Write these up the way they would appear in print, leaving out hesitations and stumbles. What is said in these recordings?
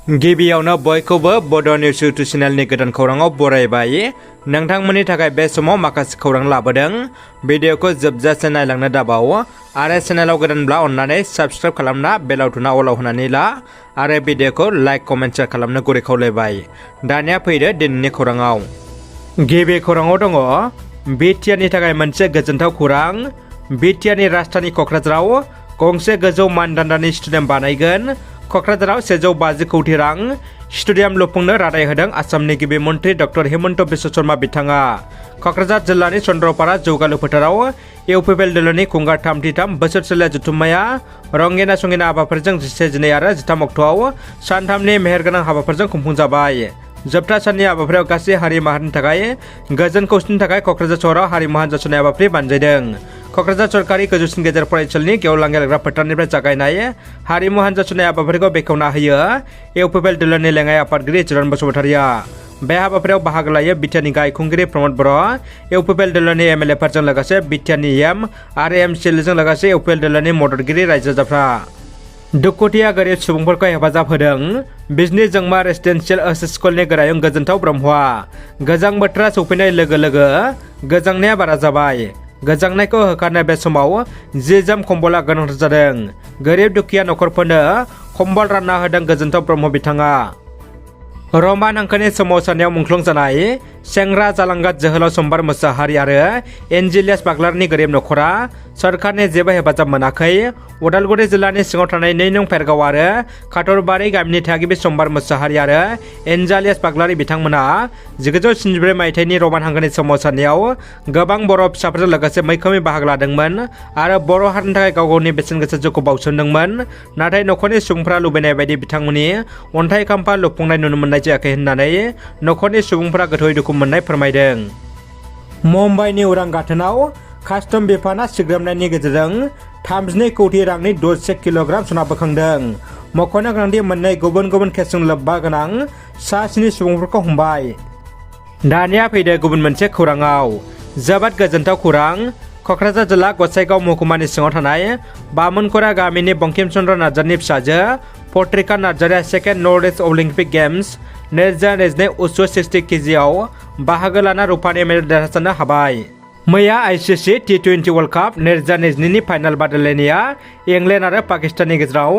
गिबियावनो बयखौबो बड' निउस इउटुब चेनेलनि गोदान खौराङाव बरायबाय। नोंथांमोननि थाखाय बे समाव माखासे खौरां लाबोदों। भिडिअखौ जोबजासे नायलांनो दाबाव आरो चेनेलाव गोदानब्ला अन्नानै साबस्क्राइब खालामना बेल आइकनआ अलाव होनानै ला आरो भिडिअखौ लाइक कमेन्ट शेयार खालामनो गुरै खावलायबाय। दानिया फैदो दिनैनि खौराङाव। गिबि खौराङाव दङ बिटिआरनि थाखाय मोनसे गोजोनथाव खौरां। बिटिआरनि राजधानी क'क्राझाराव गंसे गोजौ मानदान्दानि स्टेडियाम बानायगोन। क'क्राझाराव 150 कौटि रां स्टेडियाम लुफुंनो रादाय होदों आसामनि गिबि मन्त्रि डक्टर हेमन्त बिश्व शर्मा बिथाङा। क'क्राझार जिल्लानि चन्द्रपारा जौगालु फोथाराव इउपिपिएल दोलोनि खुंगा 33 बोसोरसेले जथुम्माया रंगिना संगिना हाबाफोरजों 11, 12 आरो 13 अक्ट'आव सानथामनि मेहेरगोनां हाबाफोरजों खुंफुंजाबाय। जोबथा साननि हाबाफारियाव गासै हारि माहारिनि थाखाय गोजोन खौसेथिनि थाखाय क'क्राझार सहराव हारिमु हान्जा सुनाय हाबाफारि बानजायदों। क'क्राझार सरकारि गोजौसिन गेजेर फरायसालिनि गेवलां गेलेग्रा फोथारनिफ्राय जागायनाय हारिमु हान्जा सुनाय हाबाफारिखौ बेखेवना होयो इउपिपिएल दोलोनि लेङाइ आफादगिरि चिरन बसुमतारिया। बे हाबाफारियाव बाहागो लायो बिटिआरनि गाहाय खुंगिरि प्रमद बर', इउपिपिएल दोलोनि एमएलएफोरजों लोगोसे बिटिआरनि एम आरो एमसिएलजों लोगोसे इउपिपिएल दोलोनि मददगिरि रायजो राजाफ्रा। दुखुथिया गोरिब सुबुंफोरखौ हेफाजाब होदों बिजनी जोंमा रेसिडेन्सियेल ओइस एस स्कुलनि गोरायुं गोजोनथाव ब्रह्मआ। गोजां बोथोरा सौफैनाय लोगो लोगो गोजांनाया बारा जाबाय। गोजांनायखौ होखारनो बे समाव जि जोम कम्बलआ गोनांथार जादों। गोरिब दुखिया नखरफोरनो कम्बल रानना होदों गोजोनथाव ब्रह्म बिथाङा। रमान हांखोनि सोमावसारनायाव मुंख्लं जानाय सेंग्रा जालांगा जोहोलाव सम्बार मोसाहारि आरो एन्जिलियास बाग्लारिनि गोरिब नखरा सरकारनि जेबो हेफाजाब मोनाखै। उदालगुरि जिल्लानि सिङाव थानाय 2 नं फेरगाव आरो काटरबारि गामिनि थागिबि सम्बार मोसाहारि आरो एन्जिलियास बाग्लारि बिथांमोना 1974 मायथाइनि रमान हांखोनि सोमावसारनायाव गोबां बर' फिसाफोरजों लोगोसे मैखोमै बाहागो लादोंमोन आरो बर' हारिनि थाखाय गाव गावनि बेसेन गोसा जिउखौ बाउसोमदोंमोन। नाथाय नखरनि सुबुंफोरा लुबैनाय बायदि बिथांमोननि अन्थाइ खाम्फा लुफुंनाय नुनो मोननाय जायाखै होननानै नखरनि सुबुंफोरा गोथौयै दुखु मोननाय फोरमायदों। मुम्बाइनि उरां गाथोनाव कास्टम बिफाना सिग्रोमनायनि गेजेरजों 32 कौटि रांनि 12 किल'ग्राम सना बोखांदों। मख'नो गोनांदि मोननै गुबुन गुबुन केसजों लोब्बा गोनां सा 7 सुबुंफोरखौ हमबाय। दानिया फैदो गुबुन मोनसे खौराङाव। जोबोद गोजोनथाव खौरां। क'क्राझार जिल्ला गसाइगाव महकुमानि सिङाव थानाय बामोनखरा गामिनि बंकिम चन्द्र नार्जारिनि फिसाजो पत्रिका नार्जारिया second north east Olympic games 2022 उसु 60 केजिआव बाहागो लाना रुपानि मेडेल देरहासारनो हाबाय। मैया आईसीसी T20 वर्ल्ड काप 2022 नि फाइनाल बादायलायनाया इंलेन्ड आरो पाकिस्ताननि गेजेराव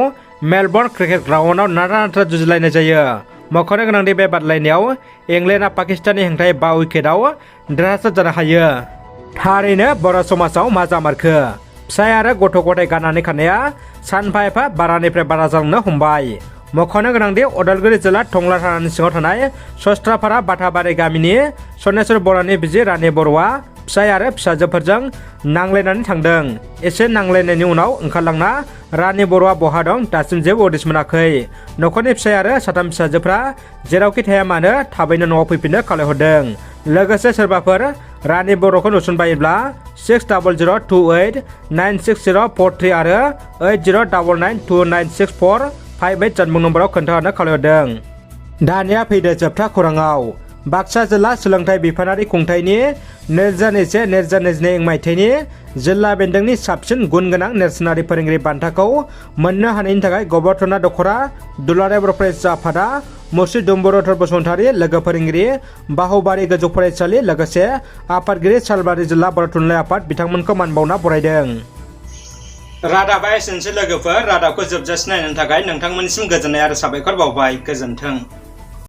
मेलबर्न क्रिकेट ग्राउन्डआव नारा-नाथा जुजिलायनाय जायो। मख'नो गोनांदि बे बादायलायनायाव इंलेन्डआ पाकिस्ताननि हेंथायै 5 उइकेटआव देरहासार जानो हायो। थारैनो बर' समाजाव मा जामारखो? फिसाय आरो गथ' गथाय गारनानै खारनाया सानफा एफा बारानिफ्राय बारा जालांनो हमबाय। मख'नो गोनांदि उदालगुरि जिल्ला टंला थानानि सिङाव थानाय सस्त्रापारा बाथाबारि गामिनि सनेश्वर बर'नि बिसि रानि बर'आ फिसाय आरो फिसाजोफोरजों नांलायनानै थांदों। एसे नांलायनायनि उनाव ओंखारलांना रानि बर'आ बहा दं दासिम जेबो उदिस मोनाखै। नखरनि फिसाय आरो 3 फिसाजोफ्रा जेरावखि थाया मानो थाबैनो न'आव फैफिननो खावलायहरदों। लोगोसे सोरबाफोर रानि बर'खौ नुसनबायोब्ला 6000289643 आरो 8099296458 जानबुं नम्बराव खोन्थाहरनो खावलायहरदों। दानिया फैदो जोबथा खौराङाव। बाक्सा जिल्ला सोलोंथाइ बिफानारि खुंथायनि 2021-2022 मायथाइनि जिल्ला बेन्दोंनि साबसिन गुन गोनां नेरसोनारि फोरोंगिरि बान्थाखौ मोननो हानायनि थाखाय गबर्धना दख'रा दुलाराय बर' फरायसा आफादा मुस्रि डुम्बरधर बसुमतारी लोगो फोरोंगिरि बाहुबारि गोजौ फरायसालि लोगोसे आफादगिरि सालबारि जिल्ला बर' थुनलाइ आफाद बिथांमोनखौ मान बावना बरायदों। रादाबा एसेनोसै लोगोफोर। रादाबखौ जोबजासिम नायनो थाखाय नोंथांमोननिसिम गोजोननाय आरो साबायखर बावबाय। गोजोन्थों।